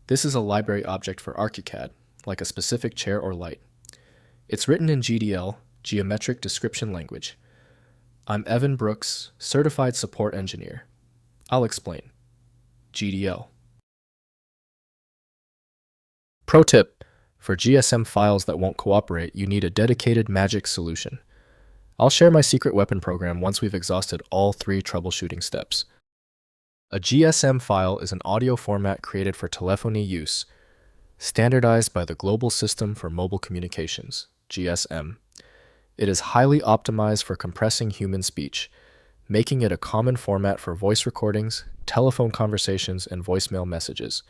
This is a library object for ArchiCAD, like a specific chair or light. It's written in GDL, Geometric Description Language. I'm Evan Brooks, Certified Support Engineer. I'll explain. GDL. Pro tip: for GSM files that won't cooperate, you need a dedicated magic solution. I'll share my secret weapon program once we've exhausted all 3 troubleshooting steps. A GSM file is an audio format created for telephony use, standardized by the Global System for Mobile Communications, GSM. It is highly optimized for compressing human speech, making it a common format for voice recordings, telephone conversations, and voicemail messages.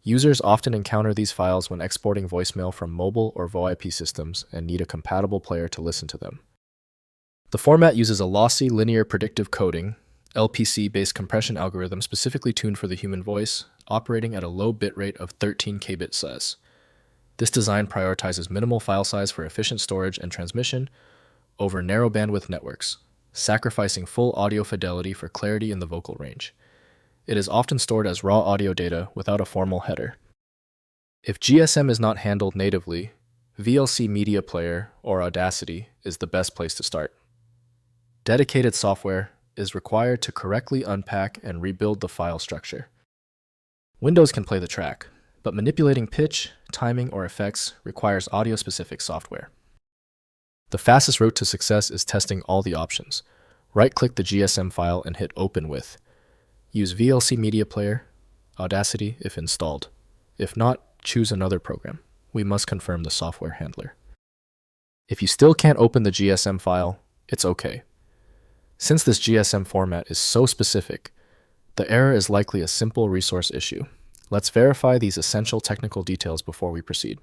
Users often encounter these files when exporting voicemail from mobile or VoIP systems and need a compatible player to listen to them. The format uses a lossy linear predictive coding, LPC-based compression algorithm specifically tuned for the human voice, operating at a low bitrate of 13 kbit size. This design prioritizes minimal file size for efficient storage and transmission over narrow bandwidth networks, sacrificing full audio fidelity for clarity in the vocal range. It is often stored as raw audio data without a formal header. If GSM is not handled natively, VLC Media Player or Audacity is the best place to start. Dedicated software is required to correctly unpack and rebuild the file structure. Windows can play the track, but manipulating pitch, timing, or effects requires audio-specific software. The fastest route to success is testing all the options. Right-click the GSM file and hit Open With. Use VLC Media Player, Audacity if installed. If not, choose another program. We must confirm the software handler. If you still can't open the GSM file, it's okay. Since this GSM format is so specific, the error is likely a simple resource issue. Let's verify these essential technical details before we proceed.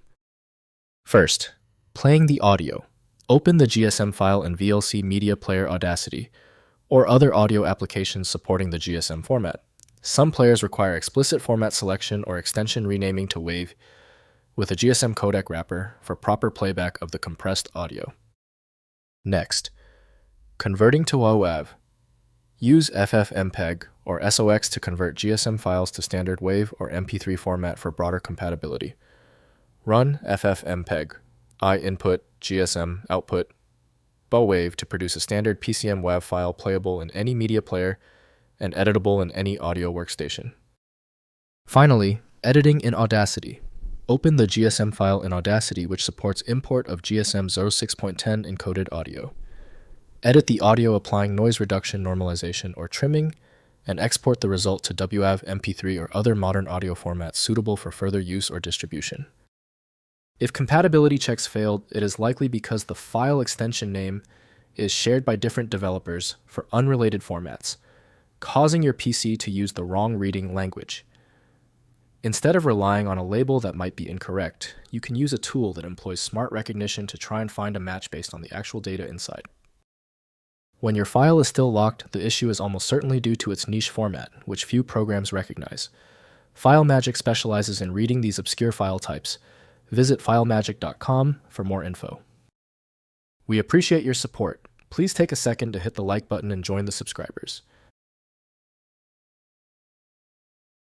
First, playing the audio. Open the GSM file in VLC Media Player Audacity, or other audio applications supporting the GSM format. Some players require explicit format selection or extension renaming to WAV with a GSM codec wrapper for proper playback of the compressed audio. Next, converting to WAV. Use FFmpeg or SOX to convert GSM files to standard WAV or MP3 format for broader compatibility. Run FFmpeg, I input, GSM output, WAV to produce a standard PCM WAV file playable in any media player and editable in any audio workstation. Finally, editing in Audacity. Open the GSM file in Audacity, which supports import of GSM 06.10 encoded audio. Edit the audio applying noise reduction, normalization, or trimming, and export the result to WAV, MP3, or other modern audio formats suitable for further use or distribution. If compatibility checks failed, it is likely because the file extension name is shared by different developers for unrelated formats, causing your PC to use the wrong reading language. Instead of relying on a label that might be incorrect, you can use a tool that employs smart recognition to try and find a match based on the actual data inside. When your file is still locked, the issue is almost certainly due to its niche format, which few programs recognize. FileMagick specializes in reading these obscure file types. Visit filemagick.com for more info. We appreciate your support. Please take a second to hit the like button and join the subscribers.